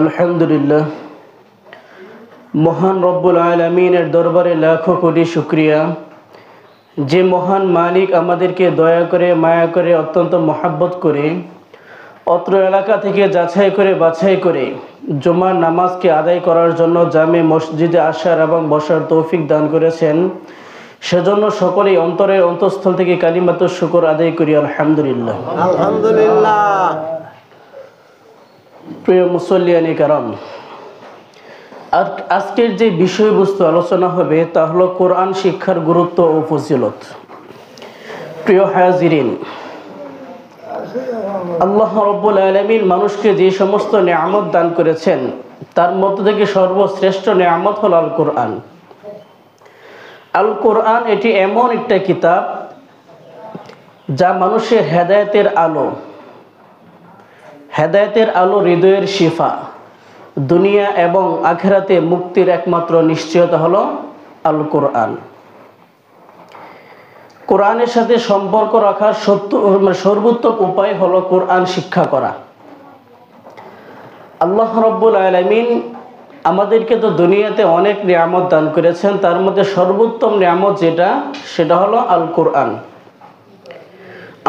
আলহামদুলিল্লাহ, মহান রব্বুল আলামিনের দরবারে লাখো কোটি শুকরিয়া। যে মহান মালিক আমাদেরকে দয়া করে, মায়া করে, অত্যন্ত মহাব্বত করে অত্র এলাকা থেকে যাচাই করে বাছাই করে জুমার নামাজকে আদায় করার জন্য জামে মসজিদে আসার এবং বসার তৌফিক দান করেছেন, সেজন্য সকলেই অন্তরের অন্তঃস্থল থেকে কালিমাতুশ শুকর আদায় করি আলহামদুলিল্লাহ। আলহামদুলিল্লাহ। প্রিয় মুসল্লিয়ানি কারাম, আজকের যে বিষয়বস্তু আলোচনা হবে তা হলো কোরআন শিক্ষার গুরুত্ব ও ফজিলত। প্রিয় হাজিরিন, আল্লাহ রাব্বুল আলামিন মানুষকে যে সমস্ত নিয়ামত দান করেছেন তার মধ্য থেকে সর্বশ্রেষ্ঠ নিয়ামত হলো আল কোরআন। আল কোরআন এটি এমন একটা কিতাব যা মানুষের হেদায়েতের আলো, হৃদয়ের শিফা, দুনিয়া এবং আখিরাতে মুক্তির একমাত্র নিশ্চয়তা হলো আল কোরআন। কোরআনের সাথে সম্পর্ক রাখার সর্বোত্তম উপায় হলো কোরআন শিক্ষা করা। আল্লাহ রাব্বুল আলামিন আমাদেরকে তো দুনিয়াতে অনেক নিয়ামত দান করেছেন, তার মধ্যে সর্বোত্তম নিয়ামত সেটা হলো আল কোরআন।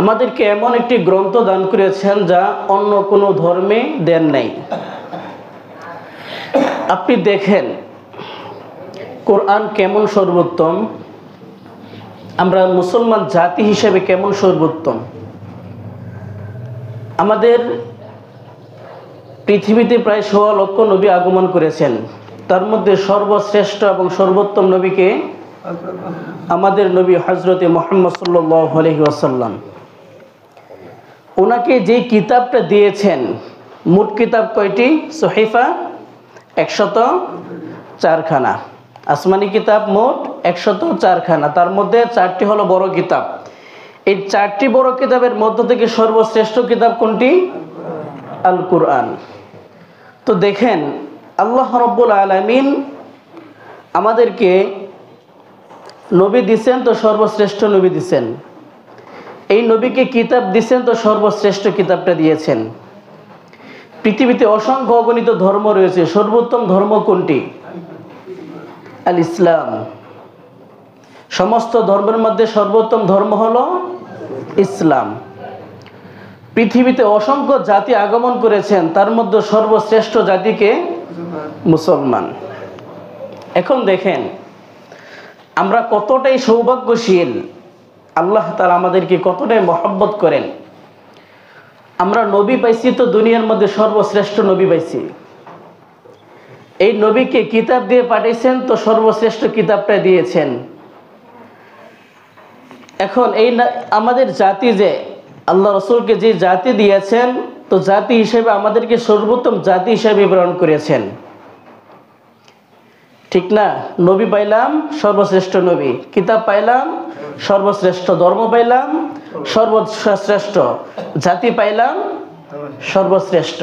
আমাদেরকে এমন একটি গ্রন্থ দান করেছেন যা অন্য কোনো ধর্মে দেন নাই। আপনি দেখেন কোরআন কেমন সর্বোত্তম, আমরা মুসলমান জাতি হিসেবে কেমন সর্বোত্তম। আমাদের পৃথিবীতে প্রায় ১৬ লক্ষ নবী আগমন করেছেন, তার মধ্যে সর্বশ্রেষ্ঠ এবং সর্বোত্তম নবীকে আমাদের নবী হযরতে মুহাম্মদ সাল্লাল্লাহু আলাইহি ওয়াসাল্লাম। ওনাকে যে কিতাবটা দিয়েছেন, মোট কিতাব কয়টি? সহিফা ১০৪ খানা, আসমানি কিতাব মোট ১০৪ খানা, তার মধ্যে ৪টি হলো বড় কিতাব। এই ৪টি বড় কিতাবের মধ্য থেকে সর্বশ্রেষ্ঠ কিতাব কোনটি? আল কোরআন। তো দেখেন, আল্লাহ রাব্বুল আলামিন আমাদেরকে নবী দিছেন, তো সর্বশ্রেষ্ঠ নবী দিছেন। এই নবীকে কিতাব দিছেন, তো সর্বশ্রেষ্ঠ কিতাবটা দিয়েছেন। পৃথিবীতে অসংখ্য অগণিত ধর্ম রয়েছে, সর্বোত্তম ধর্ম কোনটি? আল ইসলাম। সমস্ত ধর্মের মধ্যে সর্বোত্তম ধর্ম হলো ইসলাম। পৃথিবীতে অসংখ্য জাতি আগমন করেছেন, তার মধ্যে সর্বশ্রেষ্ঠ জাতিকে মুসলমান। এখন দেখেন আমরা কতটাই সৌভাগ্যশীল, আল্লাহ তাআলা আমাদেরকে কতটাই মহব্বত করেন। আমরা নবী পাইছি, তো দুনিয়ার মধ্যে সর্বশ্রেষ্ঠ নবী পাইছি। এই নবীকে কিতাব দিয়ে পাঠিয়েছেন, তো সর্বশ্রেষ্ঠ কিতাবটা দিয়েছেন। এখন আমাদের জাতি যে আল্লাহ রাসূলকে যে জাতি দিয়েছেন, তো জাতি হিসেবে আমাদেরকে সর্বোত্তম জাতি হিসেবে প্রেরণ করেছেন, ঠিক না? নবী পাইলাম সর্বশ্রেষ্ঠ নবী, কিতাব পাইলাম সর্বশ্রেষ্ঠ, ধর্ম পাইলাম সর্বশ্রেষ্ঠ, জাতি পাইলাম সর্বশ্রেষ্ঠ,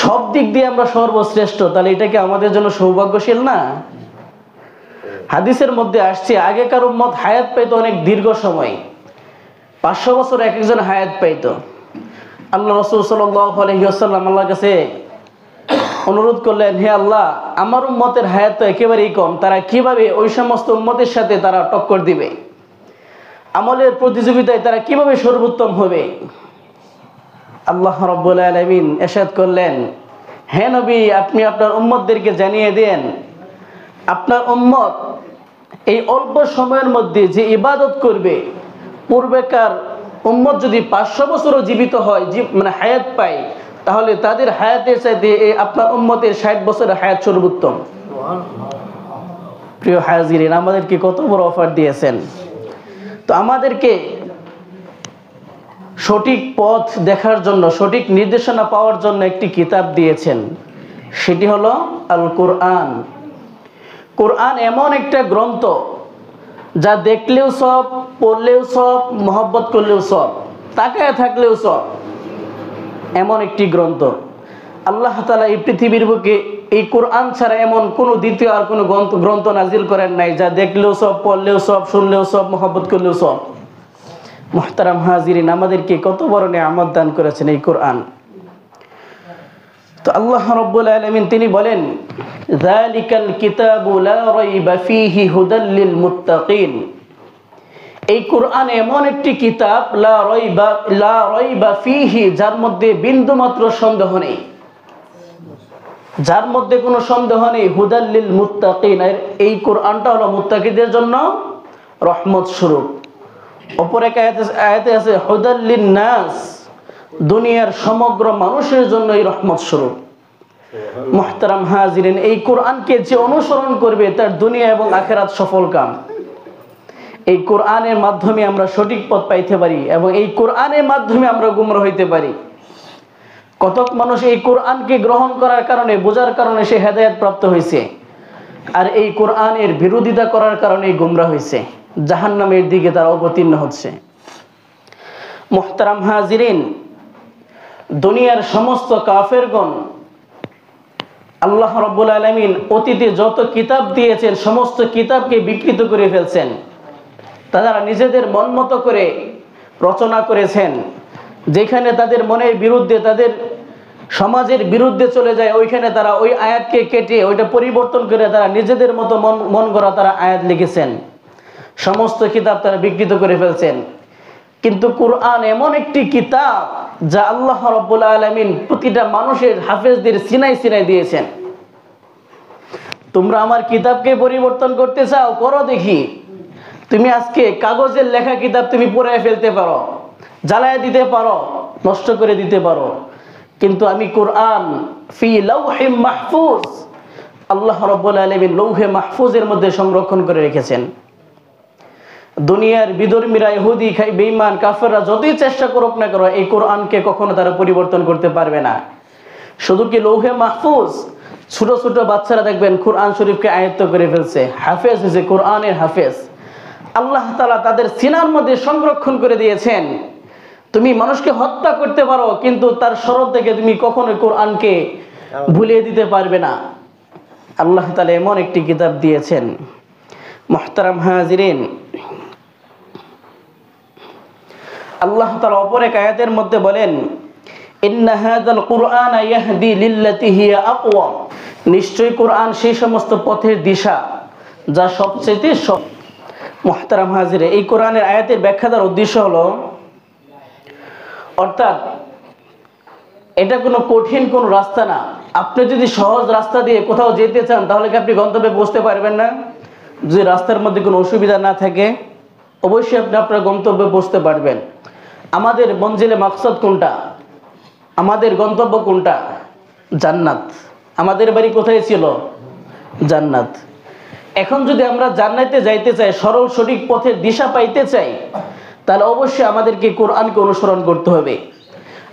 সব দিক দিয়ে আমরা সর্বশ্রেষ্ঠ। তাহলে এটা কি আমাদের জন্য সৌভাগ্যশীল না? হাদিসের মধ্যে আসছে আগেকার উম্মত হায়াত পাইতো অনেক দীর্ঘ সময়, 500 বছর এক একজন হায়াত পাইতো। আল্লাহ রাসূল সাল্লাল্লাহু আলাইহি ওয়াসাল্লাম আল্লাহর কাছে অনুরোধ করলেন, হে আল্লাহ, আমার উম্মতের হায়াত তো একেবারেই কম, তারা কিভাবে ওই সমস্ত উম্মতের সাথে তারা টক্কর দিবে? আমলের প্রতিযোগিতায় তারা কিভাবে সর্বোত্তম হবে? আল্লাহ রাব্বুল আলামিন ইরশাদ করলেন, হে নবী, আপনি আপনার উম্মতদেরকে জানিয়ে দেন, আপনার উম্মত এই অল্প সময়ের মধ্যে যে ইবাদত করবে, পূর্বেকার উম্মত যদি 500 বছরও জীবিত হয়, মানে হায়াত পায়, তাহলে তাদের হায়াতের চাইতে আপনার উম্মতের 60 বছরের হায়াত সর্বোত্তম। প্রিয় হাজিরিন, আমাদেরকে কত বড় অফার দিয়েছেন। তো আমাদেরকে সঠিক পথ দেখার জন্য, সঠিক নির্দেশনা পাওয়ার জন্য একটি কিতাব দিয়েছেন, সেটি হলো আল কোরআন। কোরআন এমন একটা গ্রন্থ যা দেখলেও সব, পড়লেও সব, মহব্বত করলেও সব, তাকায় থাকলেও সব, এমন একটি গ্রন্থ। আল্লাহ তাআলা এই পৃথিবীর বুকে এই কোরআন ছাড়া এমন কোনো দ্বিতীয় আর কোনো গ্রন্থ নাজিল করেন নাই যা দেখলেও সব, পড়লেও সব, শুনলেও সব, মহব্বত করলেও সব। মুহতারাম হাজিরিন, আমাদেরকে কত বড় নিয়ামত দান করেছেন এই কোরআন। তো আল্লাহ রাব্বুল আলামিন তিনি বলেন, যালিকাল কিতাবু লা রাইবা ফীহি হুদাল লিল মুত্তাকিন। এই কোরআন এমন একটি কিতাব, লা রাইবা ফীহি, যার মধ্যে বিন্দুমাত্র সন্দেহ নেই, যার মধ্যে কোনো সন্দেহ নেই। হুদাল লিল মুত্তাকিন, এই কোরআনটা হলো মুত্তাকিদের জন্য রহমত স্বরূপ। অপর এক আয়াতে আছে হুদাল লিন নাস, দুনিয়ার সমগ্র মানুষের জন্য এই রহমত স্বরূপ। মুহতারাম হাজিরিন, এই কোরআনকে যে অনুসরণ করবে তার দুনিয়া এবং আখিরাত সফল কাম। এই কোরআনের মাধ্যমে আমরা সঠিক পথ পাইতে পারি এবং এই কোরআনের মাধ্যমে আমরা গুমরা হইতে পারি। কতক মানুষ এই কোরআনকে গ্রহণ করার কারণে, বোঝার কারণে সে হেদায়েত প্রাপ্ত হয়েছে, আর এই কোরআনের বিরোধিতা করার কারণে গুমরা হয়েছে, জাহান্নামের দিকে তারা অবতীর্ণ হচ্ছে। মুহতারাম হাজিরিন, দুনিয়ার সমস্ত কাফেরগণ আল্লাহ রাব্বুল আলামিন অতীতে যত কিতাব দিয়েছেন সমস্ত কিতাবকে বিকৃত করে ফেলছেন। তারা নিজেদের মন মতো করে রচনা করেছেন, যেখানে তাদের মনের বিরুদ্ধে, তাদের সমাজের বিরুদ্ধে চলে যায়, ওইখানে তারা ওই আয়াতকে কেটে ওইটা পরিবর্তন করে তারা নিজেদের মতো মন গড়া তারা আয়াত লিখেছেন। সমস্ত কিতাব তারা বিকৃত করে ফেলছেন। কিন্তু কোরআন এমন একটি কিতাব যা আল্লাহ রাব্বুল আলামিন প্রতিটা মানুষের হাফেজদের সিনাই সিনাই দিয়েছেন। তোমরা আমার কিতাবকে পরিবর্তন করতে চাও, করো দেখি। তুমি আজকে কাগজের লেখা কিতাব তুমি পড়ে ফেলতে পারো, জ্বালায় দিতে পারো, নষ্ট করে দিতে পারো, কিন্তু আমি কোরআন ফি লাউহিম মাহফুজ, আল্লাহ রাব্বুল আলামিন লৌহে মাহফুজের মধ্যে সংরক্ষণ করে রেখেছেন। দুনিয়ার বিধর্মীরা, ইহুদি, বেঈমান, কাফেররা যতই চেষ্টা করুক না কেন, এই কোরআনকে কখনো তারা পরিবর্তন করতে পারবে না। শুধু কি লৌহে মাহফুজ, ছোট ছোট বাচ্চারা দেখবেন কোরআন শরীফকে আয়ত্ত করে ফেলছে, হাফেজ হয়েছে, কোরআনের হাফেজ। আল্লাহ তাআলা তাদের সিনার মধ্যে সংরক্ষণ করে দিয়েছেন। তুমি মানুষকে হত্যা করতে পারো, কিন্তু তার শরৎ থেকে তুমি কখনো কোরআনকে ভুলিয়ে দিতে পারবে না। আল্লাহ তাআলা এমন একটি কিতাব দিয়েছেন। মুহতারাম হাজিরিন, আল্লাহ তাআলা অপর এক আয়াতের মধ্যে বলেন, ইন্না হাযাল কুরআনা ইয়াহদি লিল্লাতী হিয়া আকওয়াম, নিশ্চয়ই কোরআন সেই সমস্ত পথের দিশা যা সবচেয়ে সৎ। মুহতারাম হাজির, এই কোরআনের আয়াতের ব্যাখ্যা দেওয়ার উদ্দেশ্য হলো, অর্থাৎ এটা কোনো কঠিন কোনো রাস্তা না। আপনি যদি সহজ রাস্তা দিয়ে কোথাও যেতে চান, তাহলে কি আপনি গন্তব্যে পৌঁছতে পারবেন না? যদি রাস্তার মধ্যে কোনো অসুবিধা না থাকে, অবশ্যই আপনি আপনার গন্তব্যে পৌঁছতে পারবেন। আমাদের মঞ্জিলে মাকসাদ কোনটা? আমাদের গন্তব্য কোনটা? জান্নাত। আমাদের বাড়ি কোথায় ছিল? জান্নাত। এখন যদি আমরা জান্নাতে যাইতে চাই, সরল সঠিক পথের দিশা পাইতে চাই, তাহলে অবশ্যই আমাদেরকে কোরআনকে অনুসরণ করতে হবে।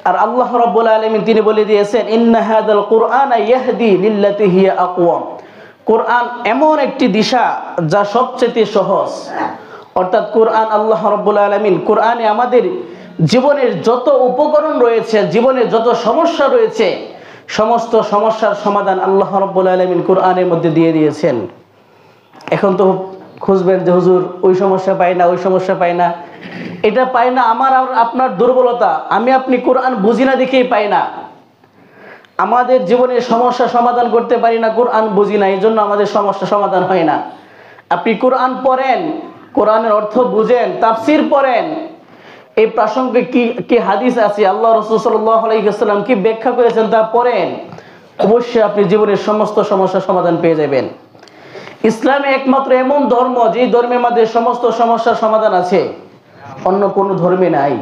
আর আল্লাহ রাব্বুল আলামিন তিনি বলে দিয়েছেন, ইন্না হাযাল কুরআনা ইয়াহদি লিল্লাতী হিয়া আকওয়াম, কোরআন এমন একটি দিশা যা সবচেয়ে সহজ। অর্থাৎ কোরআন, আল্লাহ রাব্বুল আলামিন কোরআনে আমাদের জীবনের যত উপকরণ রয়েছে, জীবনের যত সমস্যা রয়েছে, সমস্ত সমস্যার সমাধান আল্লাহ রাব্বুল আলামিন কোরআনের মধ্যে দিয়ে দিয়েছেন। এখন তো খুঁজবেন যে হুজুর ওই সমস্যা পাই না, ওই সমস্যা পাই না, এটা পাই না আমার আর আপনার দুর্বলতা, আমি আপনি কোরআন বুঝি না দেখেই পাই না। আমাদের জীবনের সমস্যা সমাধান করতে পারি না, কোরআন বুঝি না, এই জন্য আমাদের সমস্যা সমাধান হয় না। আপনি কোরআন পড়েন, কোরআনের অর্থ বুঝেন, তাফসীর পড়েন, এই প্রসঙ্গে কি কি হাদিস আছে, আল্লাহ রাসূল সাল্লাল্লাহু আলাইহি ওয়াসাল্লাম কি ব্যাখ্যা করেছেন তা পড়েন, অবশ্যই আপনি জীবনের সমস্ত সমস্যার সমাধান পেয়ে যাবেন। ইসলামে একমাত্র এমন ধর্ম যে ধর্মের মধ্যে সমস্ত সমস্যার সমাধান আছে, অন্য কোনো ধর্মে নাই।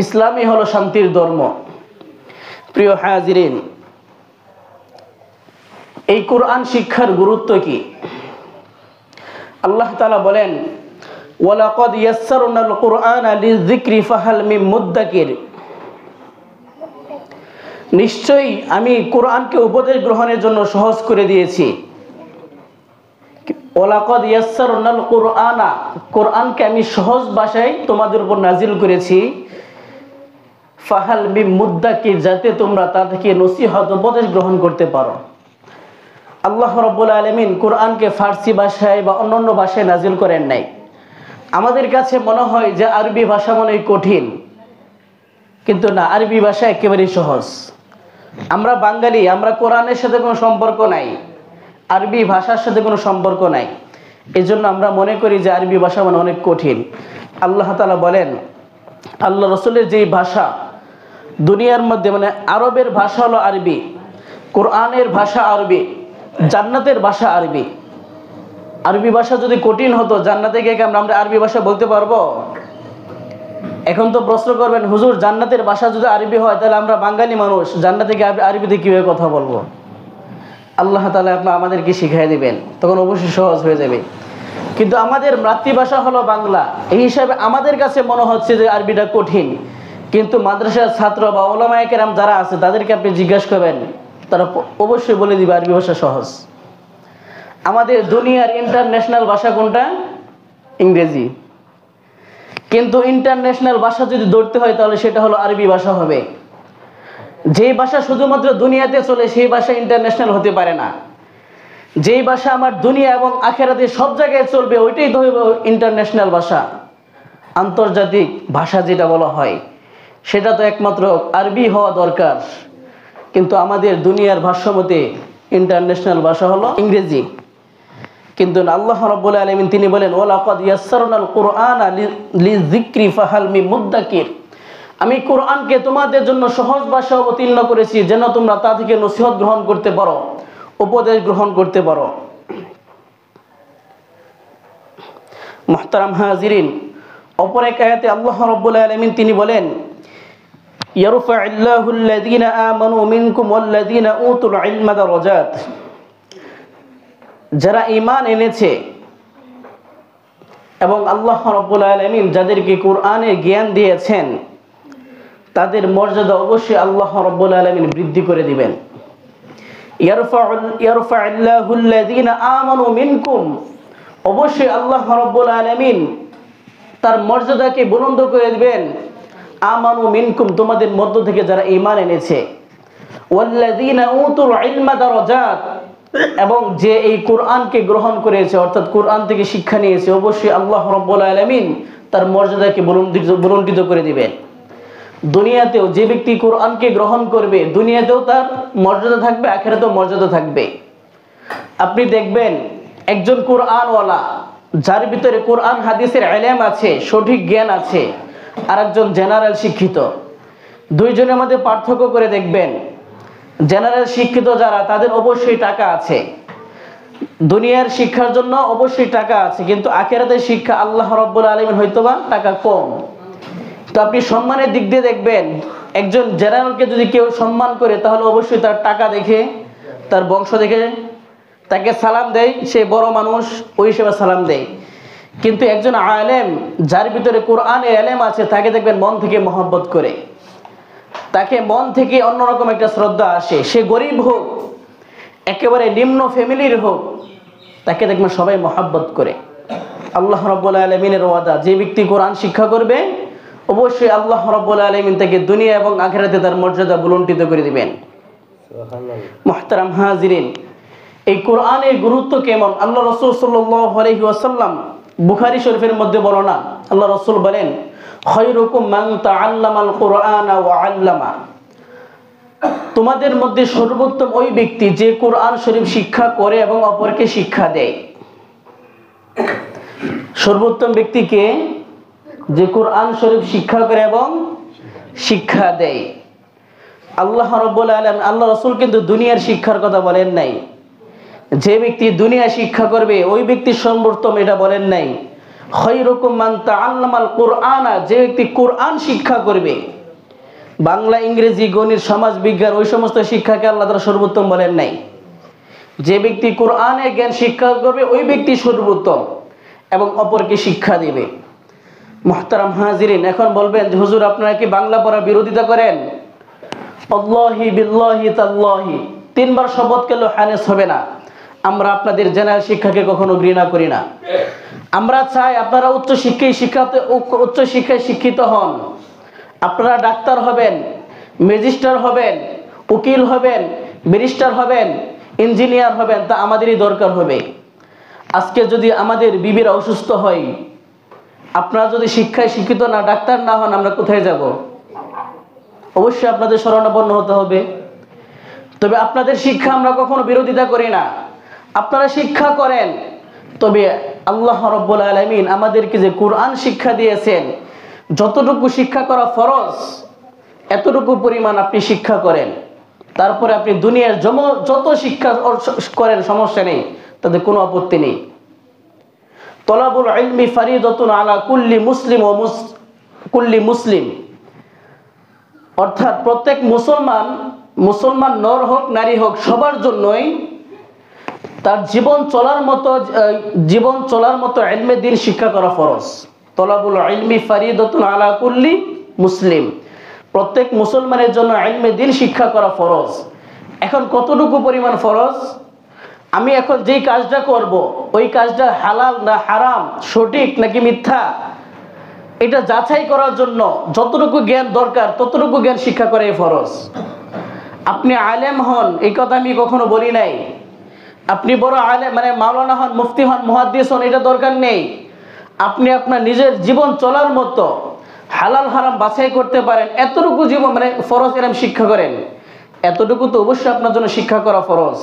ইসলামই হলো শান্তির ধর্ম। প্রিয় হাজিরিন, এই কোরআন শিক্ষার গুরুত্ব কি? আল্লাহ তাআলা বলেন, ওয়ালাকাদ ইয়াসসারনাল কুরআনা লিযিকরি ফাহাল মিন মুদ্দাকির, নিশ্চয়ই আমি কোরআনকে উপদেশ গ্রহণের জন্য সহজ করে দিয়েছি। ওয়ালাকাদ ইয়াসসারনাল কুরআনা, কোরআনকে আমি সহজ ভাষায় তোমাদের উপর নাজিল করেছি। ফাহাল মিন মুদ্দাকির, যাতে তোমরা তা থেকে নসিহত উপদেশ গ্রহণ করতে পারো। আল্লাহ রাব্বুল আলামিন কোরআনকে ফার্সি ভাষায় বা অন্যান্য ভাষায় নাজিল করেন নাই। আমাদের কাছে মনে হয় যে আরবি ভাষা মনে কঠিন, কিন্তু না, আরবি ভাষা একেবারেই সহজ। আমরা বাঙালি, আমরা কোরআনের সাথে কোনো সম্পর্ক নাই, আরবি ভাষার সাথে কোনো সম্পর্ক নাই। এই জন্য আমরা মনে করি যে আরবি ভাষা মানে অনেক কঠিন। আল্লাহ তাআলা বলেন, আল্লাহ রসুলের যেই ভাষা দুনিয়ার মধ্যে, মানে আরবের ভাষা হলো আরবি, কোরআনের ভাষা আরবি, জান্নাতের ভাষা আরবি। আরবি ভাষা যদি কঠিন হতো, জান্নাতে গিয়ে আমরা আরবি ভাষা বলতে পারবো? এখন তো প্রশ্ন করবেন, হুজুর জান্নাতের ভাষা যদি আরবি হয় তাহলে আমরা বাঙালি মানুষ জান্নাতে গিয়ে আরবিতে কীভাবে কথা বলবো? আল্লাহ তাআলা আমাদেরকে শিখিয়ে দিবেন, তখন অবশ্যই সহজ হয়ে যাবে। কিন্তু আমাদের মাতৃভাষা হলো বাংলা, এই হিসাবে আমাদের কাছে মনে হচ্ছে যে আরবিটা কঠিন। কিন্তু মাদ্রাসার ছাত্র বা উলামায়ে কেরাম যারা আছে তাদেরকে আপনি জিজ্ঞাসা করবেন, তারা অবশ্যই বলে দিবে আরবি ভাষা সহজ। আমাদের দুনিয়ার ইন্টারন্যাশনাল ভাষা কোনটা? ইংরেজি। কিন্তু ইন্টারন্যাশনাল ভাষা যদি ধরতে হয় তাহলে সেটা হলো আরবি ভাষা হবে। যেই ভাষা শুধুমাত্র দুনিয়াতে চলে সেই ভাষা ইন্টারন্যাশনাল হতে পারে না। যেই ভাষা আমার দুনিয়া এবং আখেরাতে সব জায়গায় চলবে ওইটাই তো হবে ইন্টারন্যাশনাল ভাষা। আন্তর্জাতিক ভাষা যেটা বলা হয় সেটা তো একমাত্র আরবি হওয়া দরকার। কিন্তু আমাদের দুনিয়ার ভাষ্যমতে ইন্টারন্যাশনাল ভাষা হলো ইংরেজি। কিন্তু আল্লাহ রাব্বুল আলামিন তিনি বলেন, ওয়ালাকাদ ইয়াসসারনাল কুরআনা লিযিকরি ফাহাল মিন মুদ্দাকির। আমি কোরআনকে তোমাদের জন্য সহজ ভাষায় অবতীর্ণ করেছি যেন তোমরা তা থেকে নসিহত গ্রহণ করতে পারো, উপদেশ গ্রহণ করতে পারো। মুহতারাম হাজিরিন, অপর এক আয়াতে আল্লাহ রাব্বুল আলামিন তিনি বলেন, ইয়ারফাউল্লাহুল লাযীনা আমানু মিনকুম ওয়াল লাযীনা উতুল ইলমা দারাজাত। যারা ঈমান এনেছে এবং আল্লাহ রাব্বুল আলামিন যাদেরকে কোরআনের জ্ঞান দিয়েছেন তাদের মর্যাদা অবশ্যই আল্লাহ রাব্বুল আলামিন বৃদ্ধি করে দিবেন। ইয়ারফাউল্লাহুল লাযীনা আমানু মিনকুম, অবশ্যই আল্লাহ রাব্বুল আলামিন তার মর্যাদাকে বুলন্দ করে দিবেন। আমানু মিনকুম, তোমাদের মধ্য থেকে যারা ঈমান এনেছে। ওয়াল্লাযীনা উতুল ইলমা দারাজাত, এবং যে এই কোরআনকে গ্রহণ করেছে অর্থাৎ কোরআন থেকে শিক্ষা নিয়েছে, অবশ্যই আল্লাহ রাব্বুল আলামিন তার মর্যাদাকে বুলন্দিত করে দিবেন। দুনিয়াতেও যে ব্যক্তি কোরআনকে গ্রহণ করবে দুনিয়াতেও তার মর্যাদা থাকবে, আখিরাতেও মর্যাদা থাকবে। আপনি দেখবেন একজন কোরআনওয়ালা যার ভিতরে কোরআন হাদিসের ইলম আছে, সঠিক জ্ঞান আছে, আর একজন জেনারেল শিক্ষিত, দুইজনের মধ্যে পার্থক্য করে দেখবেন। জেনারেল শিক্ষিত যারা তাদের অবশ্যই টাকা আছে, দুনিয়ার শিক্ষার জন্য অবশ্যই টাকা আছে, কিন্তু আখিরাতের শিক্ষা আল্লাহ রাব্বুল আলামিন হয়তোবা টাকা কম। তো আপনি সম্মানের দিক দিয়ে দেখবেন একজন জেনারেলকে যদি কেউ সম্মান করে তাহলে অবশ্যই তার টাকা দেখে, তার বংশ দেখে তাকে সালাম দেয়, সে বড় মানুষ ওই হিসেবে সালাম দেয়। কিন্তু একজন আলেম যার ভিতরে কোরআনের ইলম আছে তাকে দেখবেন মন থেকে মহব্বত করে, তাকে মন থেকে অন্যরকম একটা শ্রদ্ধা আসে। সে গরিব হোক, একেবারে নিম্ন ফ্যামিলির হোক, তাকে দেখবেন সবাই মহব্বত করে। আল্লাহ রাব্বুল আলামিনের ওয়াদা, যে ব্যক্তি কোরআন শিক্ষা করবে অবশ্যই আল্লাহ রাব্বুল আলামিন তাকে দুনিয়া এবং আখিরাতে তার মর্যাদা বুলন্দিত করে দিবেন। মুহতারাম হাজিরিন, এই কোরআনের গুরুত্ব কেমন আল্লাহ রাসূল সাল্লাল্লাহু আলাইহি ওয়াসাল্লাম বুখারী শরীফের মধ্যে বর্ণনা। আল্লাহ রাসূল বলেন, খায়রুকুম মান তাআল্লামাল কুরআনা ওয়া আল্লামা। তোমাদের মধ্যে সর্বোত্তম ওই ব্যক্তি যে কোরআন শরীফ শিক্ষা করে এবং অপরকে শিক্ষা দেয়। সর্বোত্তম ব্যক্তিকে যে কোরআন শরীফ শিক্ষা করে এবং শিক্ষা দেয়। আল্লাহ রাব্বুল আলামিন, আল্লাহ রাসূল কিন্তু দুনিয়ার শিক্ষার কথা বলেন নাই। যে ব্যক্তি দুনিয়া শিক্ষা করবে ওই ব্যক্তি সর্বোত্তম এটা বলেন নাই। খায়রুকুম মান তাআল্লামাল কুরআনা, যে ব্যক্তি কোরআন শিক্ষা করবে। বাংলা, ইংরেজি, গণিত, সমাজ বিজ্ঞান ওই সমস্ত শিক্ষাকে আল্লাহ তাআলা সর্বোত্তম বলেন নাই। যে ব্যক্তি কোরআনের জ্ঞান শিক্ষা করবে ওই ব্যক্তি সর্বোত্তম এবং অপরকে শিক্ষা দিবে। মুহতারাম হাজিরিন, এখন বলবেন যে হুজুর আপনারা কি বাংলা পড়ার বিরোধিতা করেন? আল্লাহি বিল্লাহি তাল্লাহি, তিনবার শপথ করলেও হানেস হবে না। আমরা আপনাদের জেনারেল শিক্ষাকে কখনো ঘৃণা করি না। আমরা চাই আপনারা উচ্চ শিক্ষায় শিক্ষিত হন। আপনারা ডাক্তার হবেন, ম্যাজিস্ট্রেট হবেন, উকিল হবেন, ব্যারিস্টার হবেন, ইঞ্জিনিয়ার হবেন, তা আমাদেরই দরকার হবে। আজকে যদি আমাদের বিবিরা অসুস্থ হয়, আপনারা যদি শিক্ষায় শিক্ষিত না, ডাক্তার না হন, আমরা কোথায় যাব? অবশ্যই আপনাদের শরণাপন্ন হতে হবে। তবে আপনাদের শিক্ষা আমরা কখনো বিরোধিতা করি না, আপনারা শিক্ষা করেন। তবে আল্লাহ রাব্বুল আলামিন আমাদেরকে যে কোরআন শিক্ষা দিয়েছেন, যতটুকু শিক্ষা করা ফরজ এতটুকু পরিমাণ আপনি শিক্ষা করেন। তারপরে আপনি দুনিয়ার যত শিক্ষা করেন সমস্যা নেই, তাতে কোনো আপত্তি নেই। তলাবুল ইলমি ফারিদাতুন আলা কুল্লি মুসলিম ও কুল্লি মুসলিম, অর্থাৎ প্রত্যেক মুসলমান নর হোক নারী হোক সবার জন্যই তার জীবন চলার মতো ইলমে দ্বীন শিক্ষা করা ফরজ। তলাবুল ইলমি ফারিদাতুন আলা কুল্লি মুসলিম, প্রত্যেক মুসলমানের জন্য ইলমে দ্বীন শিক্ষা করা ফরজ। এখন কতটুকু পরিমাণ ফরজ? আমি এখন যেই কাজটা করব, ওই কাজটা হালাল না হারাম, সঠিক নাকি মিথ্যা, এটা যাচাই করার জন্য যতটুকু জ্ঞান দরকার ততটুকু জ্ঞান শিক্ষা করে ফরজ। আপনি আলেম হন, এই কথা আমি কখনো বলি নাই। আপনি বড় আলেম মানে মাওলানা হন, মুফতি হন, মুহাদ্দিস হন, এটা দরকার নেই। আপনি আপনার নিজের জীবন চলার মতো হালাল হারাম বাছাই করতে পারেন, এতটুকু জীবন মানে ফরজ এরম শিক্ষা করেন, এতটুকু তো অবশ্যই আপনার জন্য শিক্ষা করা ফরজ।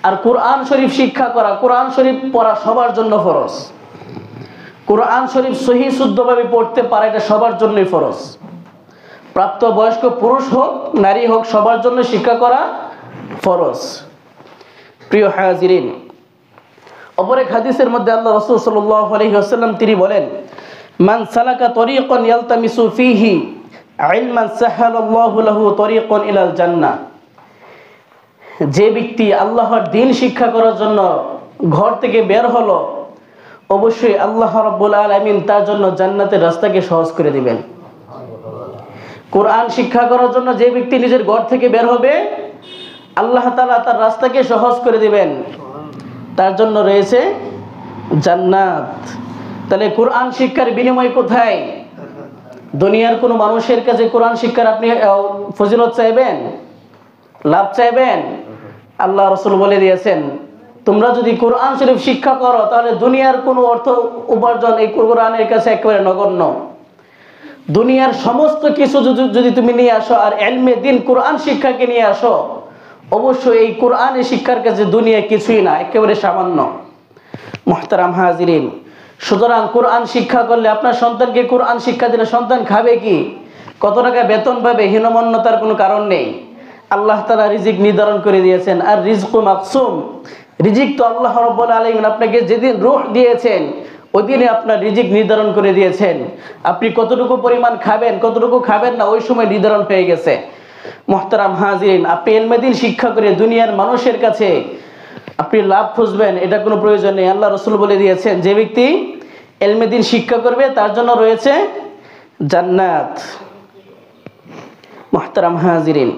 আর কোরআন শরীফ শিক্ষা করা, কোরআন শরীফ পড়া সবার জন্য ফরজ। কোরআন শরীফ সহি শুদ্ধভাবে পড়তে পারা এটা সবার জন্যই ফরজ। প্রাপ্ত বয়স্ক পুরুষ হোক নারী হোক সবার জন্য শিক্ষা করা ফরজ। প্রিয় হাজিরিন, অপর এক হাদিসের মধ্যে আল্লাহ রাসূল সাল্লাল্লাহু আলাইহি ওয়াসাল্লাম তিনি বলেন, মান সালাকা তরিকান ইয়ালতামিসু ফীহি ইলমান সাহালাল্লাহু লাহু তরিকান ইলাল জান্নাহ, যে ব্যক্তি আল্লাহর দ্বীন শিক্ষা করার জন্য ঘর থেকে বের হলো, অবশ্যই আল্লাহ রাব্বুল আলামিন তার জন্য জান্নাতের রাস্তাকে সহজ করে দিবেন। কোরআন শিক্ষা করার জন্য যে ব্যক্তি নিজের ঘর থেকে বের হবে, আল্লাহ তাআলা তার রাস্তাকে সহজ করে দিবেন, তার জন্য রয়েছে জান্নাত। তাহলে কোরআন শিক্ষার বিনিময় কোথায়? দুনিয়ার কোনো মানুষের কাছে কোরআন শিক্ষার আপনি ফজিলত চাইবেন, লাভ চাইবেন? আল্লাহ রাসূল বলে দিয়েছেন, তোমরা যদি কোরআন শরীফ শিক্ষা করো তাহলে দুনিয়ার কোনো অর্থ উপার্জন এই কোরআনের কাছে একেবারে নগণ্য। দুনিয়ার সমস্ত কিছু যদি তুমি নিয়ে আসো আর ইলমে দ্বীন কোরআন শিক্ষাকে নিয়ে আসো, অবশ্যই এই কোরআনের শিক্ষার কাছে দুনিয়া কিছুই না, একেবারে সামান্য। মুহতারাম হাজিরিন, সুতরাং কোরআন শিক্ষা করলে আপনার সন্তানকে কোরআন শিক্ষা দিলে সন্তান খাবে কি, কত টাকা বেতন পাবে, হীনমন্যতার কোনো কারণ নেই। আল্লাহ তাআলা রিজিক নির্ধারণ করে দিয়েছেন, আর রিজকু মাকসুম, রিজিক তো আল্লাহ রাব্বুল আলামিন আপনাকে যেদিন রূহ দিয়েছেন ওই দিনে আপনার রিজিক নির্ধারণ করে দিয়েছেন। আপনি কতটুকু পরিমাণ খাবেন কতটুকু খাবেন না ওই সময় নির্ধারণ হয়ে গেছে। মুহতারাম হাজিরিন, আপনি ইলমে দ্বীন শিক্ষা করে দুনিয়ার মানুষের কাছে আপনি লাভ খুঁজবেন, এটা কোনো প্রয়োজন নেই। আল্লাহ রাসূল বলে দিয়েছেন, যে ব্যক্তি ইলমে দ্বীন শিক্ষা করবে তার জন্য রয়েছে জান্নাত। মুহতারাম হাজিরিন,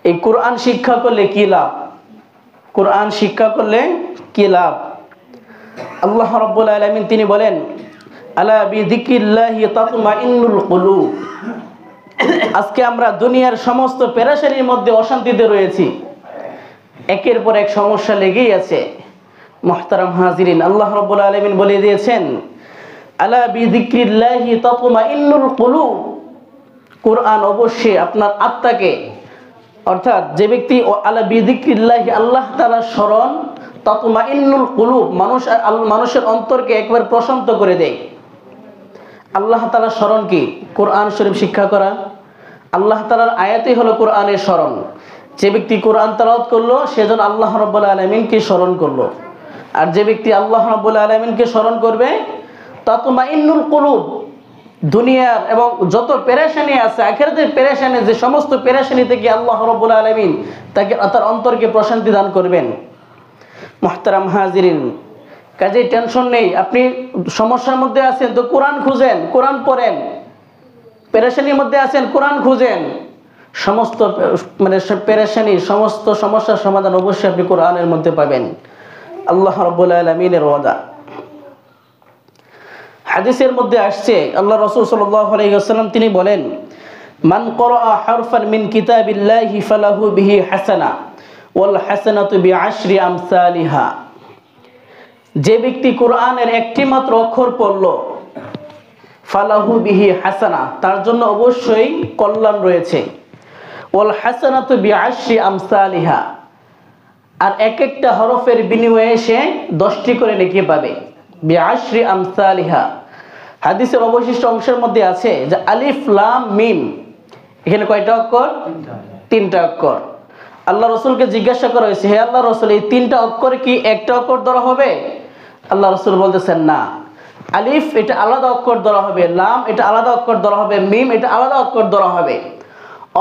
এই কোরআন শিক্ষা করলে কি লাভ? কোরআন শিক্ষা করলে কি লাভ? আল্লাহ রাব্বুল আলামিন তিনি বলেন, আলা বিযিকরিল্লাহি তাতমাইন্নুল কুলুব। আজকে আমরা দুনিয়ার সমস্ত পেরেশানির মধ্যে অশান্তিতে রয়েছি, একের পর এক সমস্যা লেগেই আছে। মুহতারাম হাজিরিন, আল্লাহ রাব্বুল আলামিন বলে দিয়েছেন, আলা বিযিকরিল্লাহি তাতমাইন্নুল কুলুব। কোরআন অবশ্যই আপনার আত্মাকে, অর্থাৎ যে ব্যক্তি আলা বিযিকরিল্লাহি আল্লাহ তাআলার স্মরণ, তাতমাইন্নুল কুলুব মানুষের অন্তরকে একবার প্রশান্ত করে দেয়। আল্লাহ তাআলার স্মরণ কি? কোরআন শরীফ শিক্ষা করা। আল্লাহ তাআলার আয়াতই হলো কোরআনের স্মরণ। যে ব্যক্তি কোরআন তেলাওয়াত করলো সেজন্য আল্লাহ রাব্বুল আলামিনকে স্মরণ করলো। আর যে ব্যক্তি আল্লাহ রাব্বুল আলামিনকে স্মরণ করবে, তাতমাইন্নুল কুলুব, দুনিয়ার এবং যত পেরেশানি আছে আখিরাতের পেরেশানি, যে সমস্ত পেরেশানি থেকে আল্লাহ রাব্বুল আলামিন তাকে তার অন্তরকে প্রশান্তি দান করবেন। মুহতারাম হাজিরিন, কাজেই টেনশন নেই। আপনি সমস্যার মধ্যে আছেন তো কোরআন খুঁজেন, কোরআন পড়েন। পেরেশানির মধ্যে আছেন, কোরআন খুঁজেন। সমস্ত পেরেশানি, সমস্ত সমস্যার সমাধান অবশ্যই আপনি কোরআনের মধ্যে পাবেন। আল্লাহ রাব্বুল আলামিনের ওয়াদা। হাদিসের মধ্যে আসছে, আল্লাহ রাসূল সাল্লাল্লাহু আলাইহি ওয়াসাল্লাম তিনি বলেন, মান ক্বারাআ হারফান মিন কিতাবিল্লাহি ফালাহু বিহি হাসানা ওয়াল হাসানাতু বিআশরি আমসালিহা। যে ব্যক্তি কোরআনের একটি মাত্র অক্ষর পড়ল, ফালাহু বিহি হাসানা, তার জন্য অবশ্যই কল্যাণ রয়েছে। ওয়াল হাসানাতু বিআশরি আমসালিহা, আর এক একটা হরফের বিনিময়ে সে 10টি করে নেকি পাবে। বিআশরি আমসালিহা। হাদিসের অবশিষ্ট অংশের মধ্যে আছে যে আলিফ লাম মিম, এখানে কয়টা অক্ষর? 3টা অক্ষর। আল্লাহ রসুলকে জিজ্ঞাসা করা হয়েছে, হে আল্লাহ রসুল, এই 3টা অক্ষর কি একটা অক্ষর ধরা হবে? আল্লাহ রসুল বলতেছেন না, আলিফ এটা আলাদা অক্ষর ধরা হবে, লাম এটা আলাদা অক্ষর ধরা হবে, মিম এটা আলাদা অক্ষর ধরা হবে।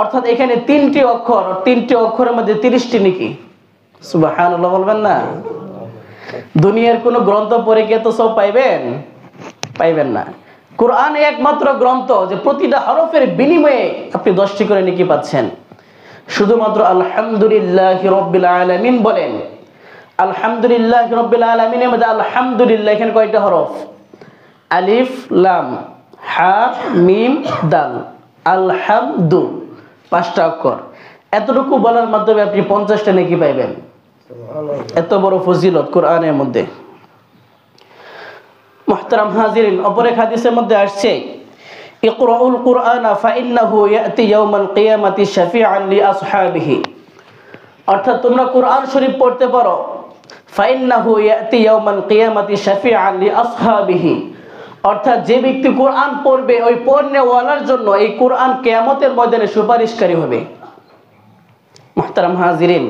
অর্থাৎ এখানে 3টি অক্ষর, 3টি অক্ষরের মধ্যে 30টি নেকি। সুবহানাল্লাহ বলবেন না? দুনিয়ার কোন গ্রন্থ পড়ে কি এত সব পাইবেন? পাইবেন না। কোরআন একমাত্র গ্রন্থ যে প্রতিটা হরফের বিনিময়ে আপনি 10টি করে নেকি পাচ্ছেন। শুধুমাত্র আলহামদুলিল্লাহি রাব্বিল আলামিন বলেন। আলহামদুলিল্লাহি রাব্বিল আলামিনের মধ্যে আলহামদুলিল্লাহ এখানে কয়টা হরফ? আলিফ লাম হা মিম দাল। আলহামদু 5টা অক্ষর। এতটুকু বলার মাধ্যমে আপনি 50টা নেকি পাইবেন। এত বড় ফজিলত কোরআনের মধ্যে। মুহতারাম হাজিরিন, অপর এক হাদিসের মধ্যে আসছে, ইকরাউল কুরআনা ফাইন্নাহু ইয়াতি ইয়াউমাল কিয়ামাতি শাফিআন লিআসহাবিহি। অর্থাৎ তোমরা কোরআন শরীফ পড়তে পারো। ফাইন্নাহু ইয়াতি ইয়াউমাল কিয়ামাতি শাফিআন লিআসহাবিহি। অর্থাৎ যে ব্যক্তি কোরআন পড়বে ওই পড়নেওয়ালার জন্য এই কোরআন কিয়ামতের ময়দানে সুপারিশকারী হবে। মুহতারাম হাজিরিন,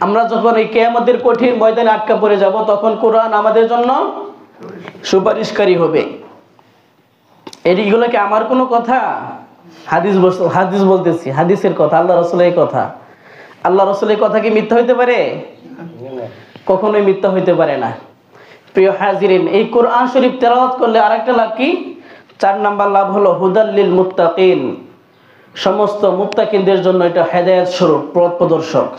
আমরা যখন এই কিয়ামতের কঠিন ময়দানে আটকা পড়ে যাব তখন কোরআন আমাদের জন্য সুপারিশকারী হবে। এইগুলো কি আমার কোনো কথা? হাদিস বলতেছি, হাদিসের কথা, আল্লাহ রাসূলের কথা। আল্লাহ রাসূলের কথা কি মিথ্যা হইতে পারে? কখনোই মিথ্যা হইতে পারে না। প্রিয় হাজিরিন, এই কোরআন শরীফ তেলাওয়াত করলে আরেকটা লাভ কি? 4 নাম্বার লাভ হলো হুদাল লিল মুত্তাকিন। সমস্ত মুত্তাকিনদের জন্য এটা হেদায়েত স্বরূপ, পথ প্রদর্শক।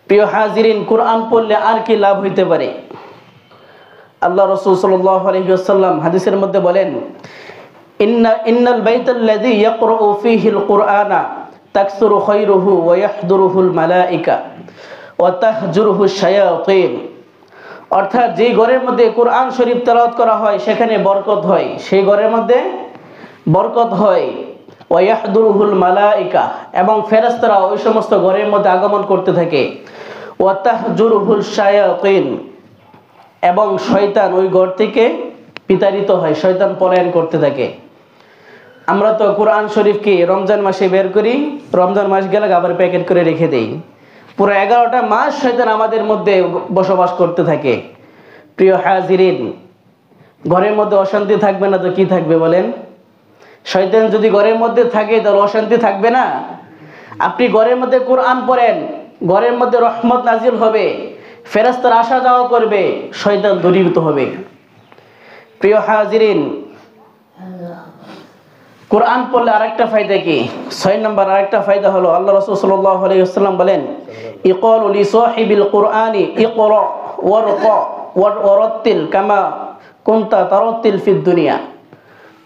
প্রিয় হাজিরিন, কোরআন পড়লে আর কি লাভ হইতে পারে? আল্লাহ রাসূল সাল্লাল্লাহু আলাইহি ওয়াসাল্লাম হাদিসের মধ্যে বলেন, ইন্নাল বাইতাল্লাযী ইয়াকরাউ ফীহিল কুরআনা তাকসুরু খায়রুহু ওয়া ইয়াহদুরুহুল মালায়েকা ওয়া তাহজুরুহুশ শায়াতিন। অর্থাৎ যে ঘরের মধ্যে কোরআন শরীফ তেলাওয়াত করা হয় সেখানে বরকত হয়, সেই ঘরের মধ্যে বরকত হয়। ওয়া ইয়াহদুরুহুল মালায়েকা, এবং ফেরেশতারা ওই সমস্ত ঘরের মধ্যে আগমন করতে থাকে। ওয়া তাহজুরুহুল শায়াতিন, এবং শয়তান ওই ঘর থেকে বিতাড়িত হয়, শয়তান পলায়ন করতে থাকে। আমরা তো কোরআন শরীফ কি রমজান মাসে বের করি, রমজান মাস গেলে আবার প্যাকেট করে রেখে দেই। পুরো 11টা মাস শয়তান আমাদের মধ্যে বসবাস করতে থাকে। প্রিয় হাজিরিন, ঘরের মধ্যে অশান্তি থাকবে না তো কি থাকবে বলেন? শয়তান যদি ঘরের মধ্যে থাকে তাহলে অশান্তি থাকবে না? আপনি ঘরের মধ্যে কোরআন পড়েন, ঘরের মধ্যে রহমত নাজিল হবে, ফেরেশতারা আসা যাওয়া করবে, শয়তান দূরীভূত হবে। প্রিয় হাজিরিন, কোরআন পড়লে আরেকটা ফায়দা কি? 6 নম্বর আরেকটা ফায়দা হলো, আল্লাহ রাসূল সাল্লাল্লাহু আলাইহি ওয়াসাল্লাম বলেন, ইকালু লি সাহিবিল কুরআনি ইকরা ওয়ারকা ওয়ারাত্তিল কামা কুনতা তারাত্তিল ফিদ দুনিয়া।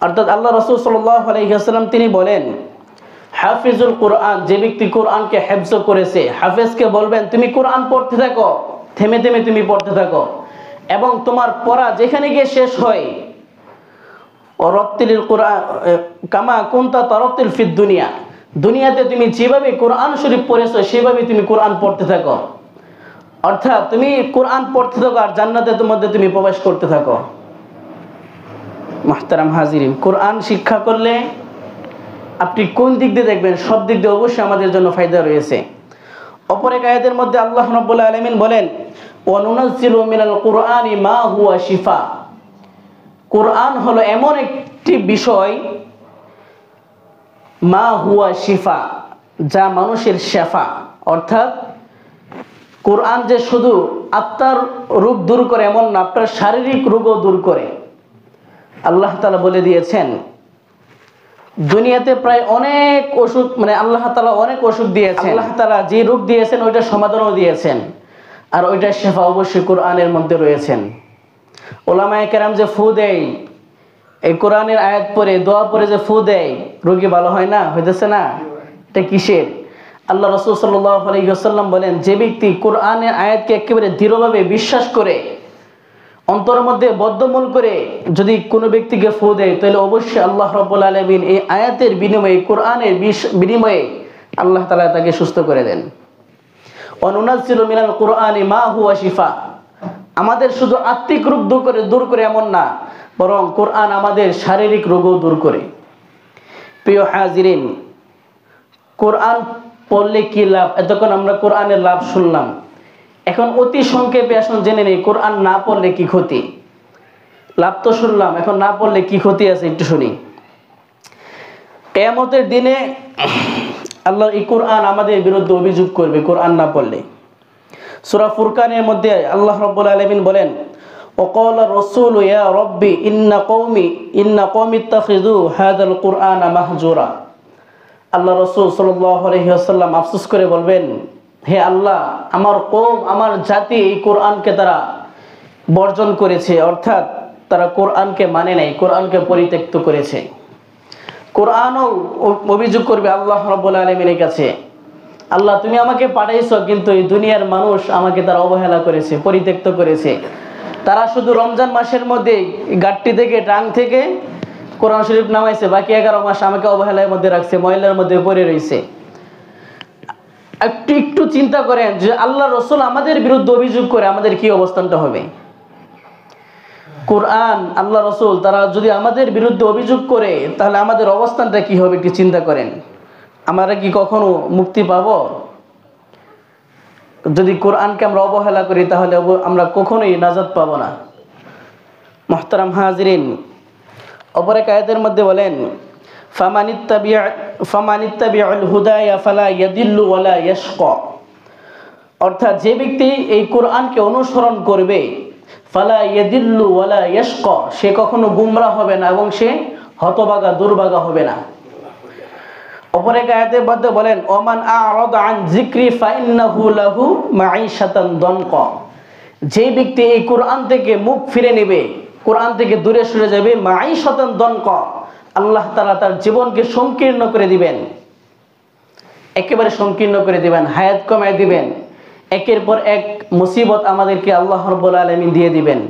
অর্থাৎ আল্লাহ রাসূল সাল্লাল্লাহু আলাইহি ওয়াসাল্লাম তিনি বলেন, হাফিজুল কোরআন, যে ব্যক্তি কোরআনকে হেফজ করেছে, হাফেজকে বলবেন তুমি কোরআন পড়তে থাকো, থেমে থেমে তুমি পড়তে থাকো, এবং তোমার পড়া যেখানে গিয়ে শেষ হয়, ওয়ারাত্তিল কুরআন কামা কুনতা তারাত্তিল ফিদ দুনিয়া, দুনিয়াতে তুমি যেভাবে কোরআন শরীফ পড়েছো সেভাবে তুমি কোরআন পড়তে থাকো। অর্থাৎ তুমি কোরআন পড়তে থাকো আর জান্নাতের মধ্যে তুমি প্রবেশ করতে থাকো। মুহতারাম হাজিরিন, কোরআন শিক্ষা করলে আপনি কোন দিক দিয়ে দেখবেন? সব দিক দিয়ে অবশ্যই আমাদের জন্য ফায়দা রয়েছে। অপর এক আয়াতের মধ্যে আল্লাহ রাব্বুল আলামিন বলেন, ওয়া নুনাজ্জিলু মিনাল কুরআনি মা হুয়া শিফা। কোরআন হলো এমন একটি বিষয়, মা হুয়া শিফা, যা মানুষের শেফা। অর্থাৎ কোরআন যে শুধু আত্মার রোগ দূর করে এমন না, আপনার শারীরিক রোগও দূর করে। আল্লাহ তাআলা বলে দিয়েছেন, দুনিয়াতে প্রায় অনেক ওষুধ, মানে আল্লাহ তাআলা অনেক ওষুধ দিয়েছেন, আল্লাহ তাআলা যে রোগ দিয়েছেন ওইটা সমাধানও দিয়েছেন, আর ওইটার শেফা অবশ্যই কোরআনের মধ্যে রয়েছেন। ওলামায়ে কেরাম যে ফু দেয়, এই কোরআনের আয়াত পড়ে দোয়া পড়ে যে ফু দেয়, রোগী ভালো হয় না? হইতেছে না? এটা কিসের? আল্লাহ রাসূল সাল্লাল্লাহু আলাইহি ওয়াসাল্লাম বলেন, যে ব্যক্তি কোরআনের আয়াতকে একেবারে দৃঢ়ভাবে বিশ্বাস করে অন্তরের মধ্যে বদ্ধমূল করে যদি কোনো ব্যক্তিকে ফু দেয়, তাহলে অবশ্যই আল্লাহ রাব্বুল আলামিন এই আয়াতের বিনিময়ে, কোরআনের বিনিময়ে আল্লাহ তাআলা তাকে সুস্থ করে দেন। অনুনাজ্জিলু মিনাল কুরআনি মা হুয়া শিফা। আমাদের শুধু আত্মিক রোগ দূর করে এমন না, বরং কোরআন আমাদের শারীরিক রোগও দূর করে। প্রিয় হাজিরিন, কোরআন পড়লে কি লাভ? এতক্ষণ আমরা কোরআনের লাভ শুনলাম। এখন অতি সংক্ষেপে আসুন জেনে নেই কোরআন না পড়লে কি ক্ষতি। লাভ তো শুনলাম, এখন না পড়লে কি ক্ষতি আছে একটু শুনি। কিয়ামতের দিনে আল্লাহ এই কোরআন আমাদের বিরুদ্ধে অভিযোগ করবে কোরআন না পড়লে। সূরা ফুরকানের মধ্যে আল্লাহ রাব্বুল আলামিন বলেন, ওয়াকালা রাসূলু ইয়া রাব্বি ইন্না কওমি ইত্তাখিযু হাযাল কুরআনা মাহজুরা। আল্লাহ রাসূল সাল্লাল্লাহু আলাইহি ওয়াসাল্লাম আফসোস করে বলবেন, হে আল্লাহ, আমার কওম, আমার জাতি এই কোরআনকে তারা বর্জন করেছে, অর্থাৎ তারা কোরআনকে মানে নাই, কোরআনকে পরিত্যক্ত করেছে। কোরআনও অভিযোগ করবে আল্লাহ রাব্বুল আলামিনের কাছে, আল্লাহ তুমি আমাকে পাঠাইছো, কিন্তু এই দুনিয়ার মানুষ আমাকে তারা অবহেলা করেছে, পরিত্যক্ত করেছে। তারা শুধু রমজান মাসের মধ্যে গাট্টি থেকে, টাং থেকে কোরআন শরীফ নামাইছে, বাকি 11 মাস আমাকে অবহেলার মধ্যে রাখছে, ময়লার মধ্যে পড়ে রয়েছে। একটু চিন্তা করেন যে আল্লাহ রাসূল আমাদের বিরুদ্ধে অভিযোগ করে আমাদের কি অবস্থানটা হবে। কোরআন, আল্লাহ রাসূল তারা যদি আমাদের বিরুদ্ধে অভিযোগ করে, তাহলে আমাদের অবস্থানটা কি হবে একটু চিন্তা করেন। আমরা কি কখনো মুক্তি পাবো? যদি কোরআনকে আমরা অবহেলা করি, তাহলে আমরা কখনোই নাজাত পাবো না। মুহতারাম হাজিরিন, অপর এক আয়াতের মধ্যে বলেন, ফামানিত্তাবিআল হুদায়া ফালা ইয়াদিল্লু ওয়ালা ইয়াশকা। অর্থাৎ যে ব্যক্তি এই কোরআনকে অনুসরণ করবে, ফালা ইয়াদিল্লু ওয়ালা ইয়াশকা, সে কখনো গুমরাহ হবে না এবং সে হতভাগা, দুর্ভাগা হবে না। অপর এক আয়াতের মধ্যে বলেন, ওমান আ'রাদা আন যিকরি ফাইন্নাহু লাহু মাঈশাতান দনকা। যে ব্যক্তি এই কোরআন থেকে মুখ ফিরে নেবে, কোরআন থেকে দূরে সরে যাবে, মাঈশাতান দনকা, আল্লাহ তাআলা তার জীবনকে সংকীর্ণ করে দিবেন, একেবারে সংকীর্ণ করে দিবেন, হায়াত কমায় দিবেন। একের পর এক মুসিবত আমাদেরকে আল্লাহ রাব্বুল আলামিন দিয়ে দিবেন।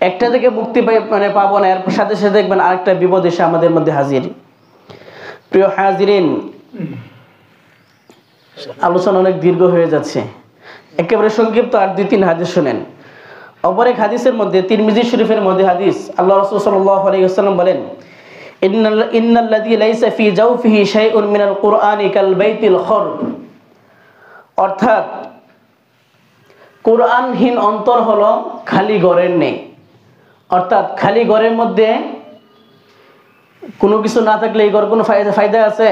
একটা থেকে মুক্তি পাবো না, এর সাথে সাথে দেখবেন আরেকটা বিপদ এসে আমাদের মধ্যে হাজির। প্রিয় হাজিরিন, আলোচনা অনেক দীর্ঘ হয়ে যাচ্ছে, একেবারে সংক্ষিপ্ত আর 2-3 হাদিস শুনেন। অপর এক হাদিসের মধ্যে, তিরমিজি শরীফের মধ্যে হাদিস, আল্লাহ রাসূল সাল্লাল্লাহু আলাইহি ওয়াসাল্লাম বলেন, ইন্নাল্লাযী লাইসা ফি জাওফিহি শাইউন মিনাল কুরআনি কাল বাইতিল খরব। অর্থাৎ কোরআনহীন অন্তর হলো খালি ঘরের নেই। অর্থাৎ খালি ঘরের মধ্যে কোনো কিছু না থাকলে এই ঘর কোনো ফায়দা আছে?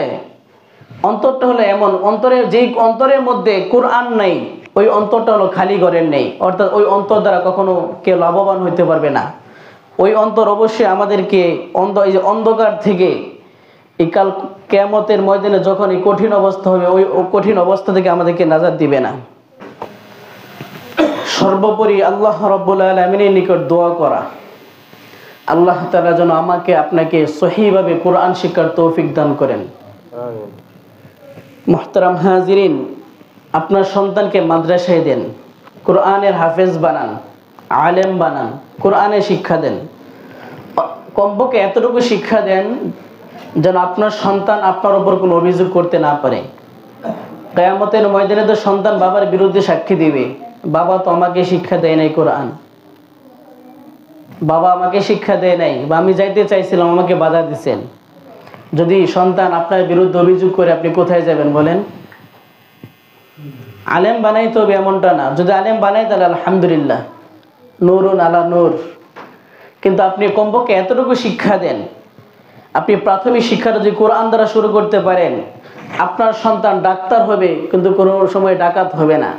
অন্তরটা হলো এমন, যেই অন্তরের মধ্যে কোরআন নাই, ওই অন্তরটা হলো খালি ঘরের নেই। অর্থাৎ ওই অন্তর দ্বারা কখনো কেউ লাভবান হইতে পারবে না। ওই অন্তর অবশ্যই আমাদেরকে অন্ধকার থেকে এই কাল কিয়ামতের ময়দানে যখন এই কঠিন অবস্থা হবে, ওই কঠিন অবস্থা থেকে আমাদেরকে নাজাত দিবে না। সর্বোপরি আল্লাহ রাব্বুল আলামিনের নিকট দোয়া করা, আল্লাহ তাআলা যেন আমাকে আপনাকে সহিভাবে কোরআন শিক্ষার তৌফিক দান করেন। মুহতারাম হাজিরিন, আপনার সন্তানকে মাদ্রাসায় দেন, কোরআনের হাফেজ বানান, আলেম বানান, কোরআনের শিক্ষা দেন। কমপক্ষে এতটুকু শিক্ষা দেন যেন আপনার সন্তান আপনার উপর কোনো অভিযোগ করতে না পারে। কিয়ামতের ময়দানে তো সন্তান বাবার বিরুদ্ধে সাক্ষী দিবে, বাবা তো আমাকে শিক্ষা দেয় নাই কোরআন, বাবা আমাকে শিক্ষা দেয় নাই, বা আমি যাইতে চাইছিলাম আমাকে বাধা দিচ্ছেন। যদি সন্তান আপনার বিরুদ্ধে অভিযোগ করে, আপনি কোথায় যাবেন বলেন? আলেম বানাইতে হবে এমনটা না, যদি আলেম বানাই তাহলে আলহামদুলিল্লাহ, নূরুন আলা নূর। কিন্তু আপনি কমপক্ষে এতটুকু শিক্ষা দেন, আপনি প্রাথমিক শিক্ষাটা যদি কোরআন দ্বারা শুরু করতে পারেন, আপনার সন্তান ডাক্তার হবে কিন্তু কোনো সময় ডাকাত হবে না।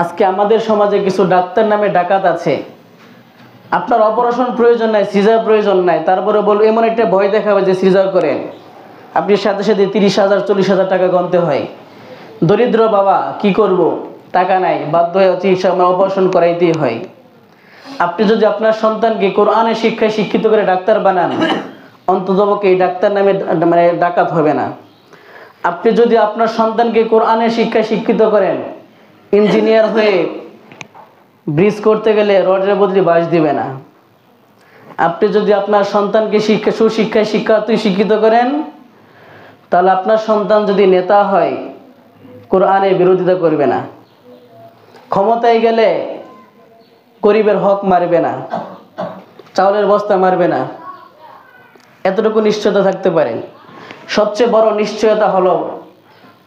আজকে আমাদের সমাজে কিছু ডাক্তার নামে ডাকাত আছে। আপনার অপারেশন প্রয়োজন নাই, সিজার প্রয়োজন নাই, তারপরে বলবো এমন একটা ভয় দেখাবে যে সিজার করেন, আপনি সাথে সাথে 30,000 40,000 টাকা গুনতে হয়। দরিদ্র বাবা কি করব, টাকা নাই, বাধ্য হয়ে চিকিৎসা অপারেশন করাইতেই হয়। আপনি যদি আপনার সন্তানকে কোরআনের শিক্ষায় শিক্ষিত করে ডাক্তার বানান, অন্ততপক্ষে এই ডাক্তার নামে ডাকাত হবে না। আপনি যদি আপনার সন্তানকে কোরআনের শিক্ষায় শিক্ষিত করেন, ইঞ্জিনিয়ার হয়ে ব্রিজ করতে গেলে রডের বদলে বাঁশ দিবে না। আপনি যদি আপনার সন্তানকে সুশিক্ষায় শিক্ষিত করেন, তাহলে আপনার সন্তান যদি নেতা হয় কোরআনের বিরোধিতা করবে না, ক্ষমতায় গেলে গরিবের হক মারবে না, চাউলের বস্তা মারবে না। এতটুকু নিশ্চয়তা থাকতে পারেন। সবচেয়ে বড় নিশ্চয়তা হলো,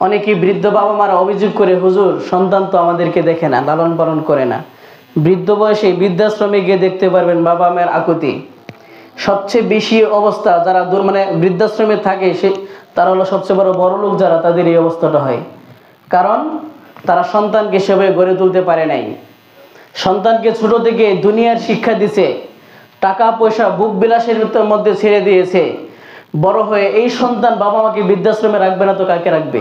অনেকেই বৃদ্ধ বাবা মারা অভিযোগ করে, হুজুর সন্তান তো আমাদেরকে দেখে না, লালন পালন করে না। বৃদ্ধ বয়সে বৃদ্ধাশ্রমে গিয়ে দেখতে পারবেন বাবা মায়ের আকুতি। সবচেয়ে বেশি অবস্থা যারা বৃদ্ধাশ্রমে থাকে তারা হলো সবচেয়ে বড় লোক যারা, তাদের এই অবস্থাটা হয়। কারণ তারা সন্তানকে সেভাবে গড়ে তুলতে পারে নাই। সন্তানকে ছোট থেকে দুনিয়ার শিক্ষা দিছে, টাকা পয়সা বুক বিলাসের মধ্যে ছেড়ে দিয়েছে। বড় হয়ে এই সন্তান বাবা মাকে বৃদ্ধাশ্রমে রাখবে না তো কাকে রাখবে?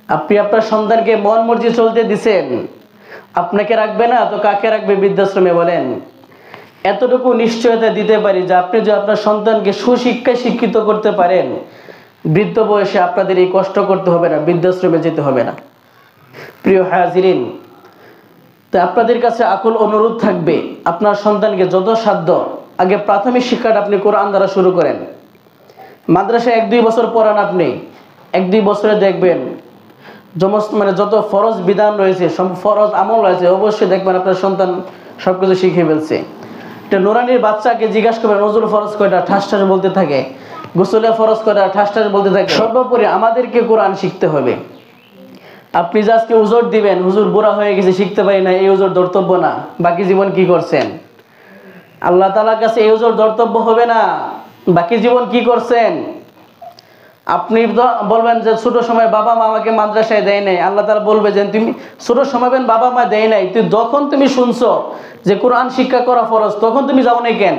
আপনি আপনার সন্তানকে মন মর্জি চলতে দিছেন, আপনাকে রাখবে না তো কাকে রাখবে বৃদ্ধাশ্রমে বলেন? এতটুকু নিশ্চয়তা দিতে পারি যে আপনি যদি আপনার সন্তানকে সুশিক্ষায় শিক্ষিত করতে পারেন, বৃদ্ধ বয়সে আপনাদের এই কষ্ট করতে হবে না, বৃদ্ধাশ্রমে যেতে হবে না। প্রিয় হাজিরিন, তো আপনাদের কাছে আকুল অনুরোধ থাকবে, আপনার সন্তানকে যত সাধ্য আগে প্রাথমিক শিক্ষাটা আপনি কোরআন দ্বারা শুরু করেন। মাদ্রাসায় 1-2 বছর পড়ান, আপনি 1-2 বছরে দেখবেন যত ফরজ বিধান রয়েছে, সব ফরজ আমল রয়েছে, অবশ্যই দেখবেন আপনার সন্তান সবকিছু শিখে ফেলছে। একটা নুরানির বাচ্চাকে জিজ্ঞাসা করবেন নজরুল ফরজ কয়টা, ঠাস ঠাস বলতে থাকে। গোসলে ফরজ কয়টা, ঠাস ঠাস বলতে থাকে। সর্বোপরি আমাদেরকে কোরআন শিখতে হবে। আপনি যে আজকে উজর দিবেন, হুজুর বুড়া হয়ে গেছে শিখতে পারি না, এই উজর ধর্তব্য না। বাকি জীবন কি করছেন? আল্লাহ তাআলার কাছে এই উজর ধর্তব্য হবে না। বাকি জীবন কি করছেন? আপনি বলবেন যে ছোট সময় বাবা মা আমাকে মাদ্রাসায় দেয় নাই, আল্লাহ তাআলা বলবে যে তুমি ছোট সময় বাবা মা দেয় নাই, যখন তুমি শুনছো যে কোরআন শিক্ষা করা ফরজ, তখন তুমি যাও নাই কেন?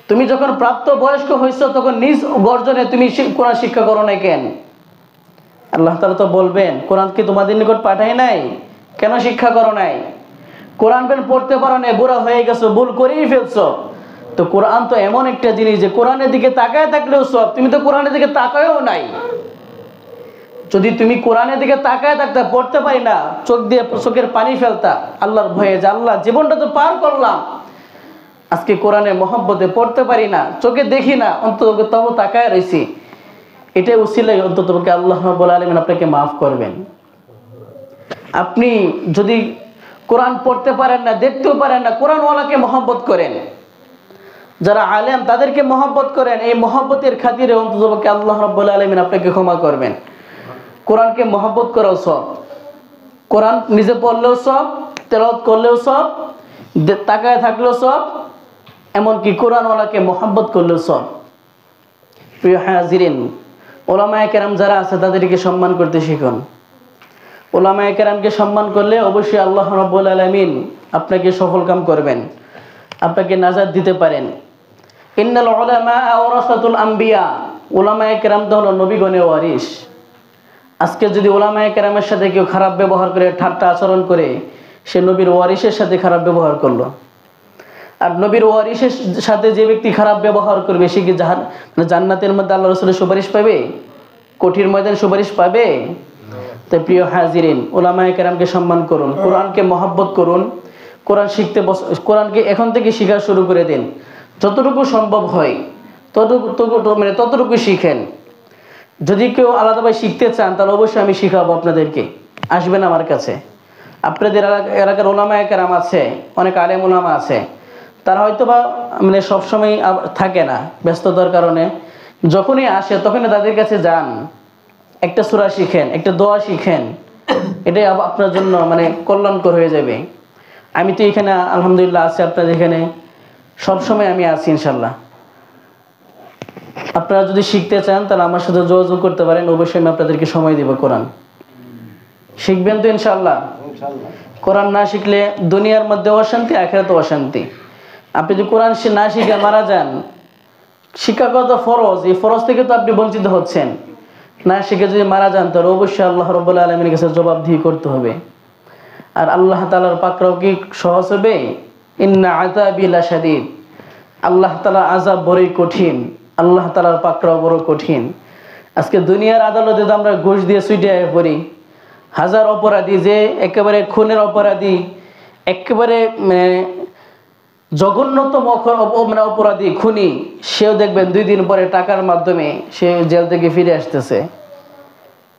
তুমি যখন প্রাপ্ত বয়স্ক হয়েছো তখন নিজ গর্জনে তুমি কোরআন শিক্ষা করো নাই কেন? আল্লাহ তাআলা তো বলবেন, কোরআন কি তোমাদের নিকট পাঠাই নাই? কেন শিক্ষা করো নাই? কোরআন পড়তে পারো নাই, বুড়া হয়ে গেছো, ভুল করেই ফেলছো। তো কোরআন তো এমন একটা জিনিস যে কোরআনের দিকে তাকায় থাকলেও সব, তুমি তো কোরআনের দিকে তাকায়ও নাই। যদি তুমি কোরআনের দিকে তাকায় থাকতে, পড়তে পারি না, চোখের পানি ফেলতা আল্লাহর ভয়ে, যে আল্লাহ জীবনটা তো পার করলাম, আজকে কোরআনের মহব্বতে পড়তে পারি না, চোখে দেখি না, অন্তত তবু তাকায় রয়েছি, এটাই উসিলাই অন্তত আল্লাহ রাব্বুল আলামিন আপনাকে মাফ করবেন। আপনি যদি কোরআন পড়তে পারেন না, দেখতেও পারেন না, কোরআনওয়ালাকে মহব্বত করেন, যারা আলেম তাদেরকে মহব্বত করেন, এই মহব্বতের খাতিরে অন্তত আল্লাহ রাব্বুল আলামিন আপনাকে ক্ষমা করবেন। কোরআনকে মহব্বত করাও সব, কোরআন নিজে পড়লেও সব, তেলাওয়াত করলেও সব, তাকায় থাকলেও সব, এমনকি কোরআনওয়ালাকে মহব্বত করলেও সব। প্রিয় হাজিরিন, ওলামায়ে কেরাম যারা আছে তাদেরকে সম্মান করতে শিখুন। ওলামায়ে কেরামকে সম্মান করলে অবশ্যই আল্লাহ রাব্বুল আলামিন আপনাকে সফল কাম করবেন, আপনাকে নাজাত দিতে পারেন। ইন্নাল উলামা ওয়ারাসাতুল আম্বিয়া, ওলামায়ে কেরাম তো হলো নবীগণের ওয়ারিস। আজকে যদি ওলামায়ে কেরামের সাথে কেউ খারাপ ব্যবহার করে, ঠাট্টা আচরণ করে, সে নবীর ওয়ারিসের সাথে খারাপ ব্যবহার করলো। আর নবীর ওয়ারিসের সাথে যে ব্যক্তি খারাপ ব্যবহার করবে, সে কি জান্নাতের মধ্যে আল্লাহ রাসূলের সুপারিশ পাবে? কঠিন ময়দানে সুপারিশ পাবে? তাই প্রিয় হাজিরিন, ওলামায়ে কেরামকে সম্মান করুন, কোরআনকে মহব্বত করুন, কোরআন শিখতে কোরআনকে এখন থেকে শেখা শুরু করে দিন। যতটুকু সম্ভব হয় ততটুকু শিখেন। যদি কেউ আলাদাভাবে শিখতে চান তাহলে অবশ্যই আমি শিখাবো আপনাদেরকে, আসবেন আমার কাছে। আপনাদের এলাকার ওলামায়ে কেরাম আছে, অনেক আলেম ওলামা আছে, তারা হয়তো বা সবসময় থাকে না ব্যস্ততার কারণে, যখনই আসে তখনই তাদের কাছে যান, একটা সূরা শিখেন, একটা দোয়া শিখেন, এটাই আপনার জন্য কল্যাণকর হয়ে যাবে। আমি তো এখানে আলহামদুলিল্লাহ আছি, আপনাদের এখানে সবসময় আমি আছি ইনশাল্লাহ। আপনারা যদি শিখতে চান তাহলে আমার সাথে যোগাযোগ করতে পারেন, অবশ্যই আমি আপনাদেরকে সময় দেব। কোরআন শিখবেন তো ইনশাল্লাহ? কোরআন না শিখলে দুনিয়ার মধ্যে অশান্তি, আখিরাতে অশান্তি। আপনি যদি কোরআন না শিখে মারা যান, শিক্ষা কত ফরজ, এই ফরজ থেকে তো আপনি বঞ্চিত হচ্ছেন। না শিখে যদি মারা যান তাহলে অবশ্যই আল্লাহ রাব্বুল আলামিনের কাছে জবাবদিহি করতে হবে। আর আল্লাহ তাআলার পাকড়াও কি সহজ হবে? ইন্না আযাবি লাশাদীদ, আল্লাহ তাআলার আযাব বড়ই কঠিন, আল্লাহ তাআলার পাকড়াও বড় কঠিন। আজকে দুনিয়ার আদালতে তো আমরা ঘুষ দিয়ে ছুটে পড়ি, হাজার অপরাধী, যে একেবারে খুনের অপরাধী, একেবারে মানে জঘন্যতম মানে অপরাধী খুনি, সেও দেখবেন 2 দিন পরে টাকার মাধ্যমে সে জেল থেকে ফিরে আসতেছে।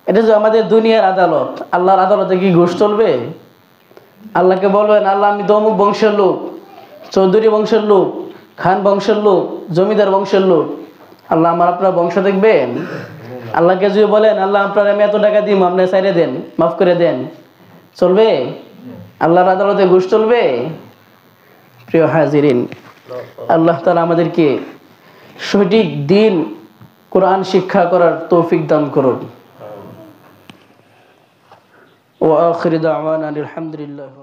এটা যে আমাদের দুনিয়ার আদালত, আল্লাহর আদালতে কি ঘুষ চলবে? আল্লাহকে বলবেন, আল্লাহ আমি দমুক বংশের লোক, চৌধুরী বংশের লোক, খান বংশের লোক, জমিদার বংশের লোক, আল্লাহ আমার আপনার বংশ দেখবেন? আল্লাহকে যদি বলেন, আল্লাহ আপনার আমি এত টাকা দিব, আপনি ছাইড়ে দেন, মাফ করে দেন, চলবে? আল্লাহর আদালতে ঘুষ চলবে? প্রিয় হাজিরিন, আল্লাহ তাআলা আমাদেরকে সঠিক দিন কোরআন শিক্ষা করার তৌফিক দান করুন। ওয়া আখিরু দাওয়ানা আলহামদুলিল্লাহ।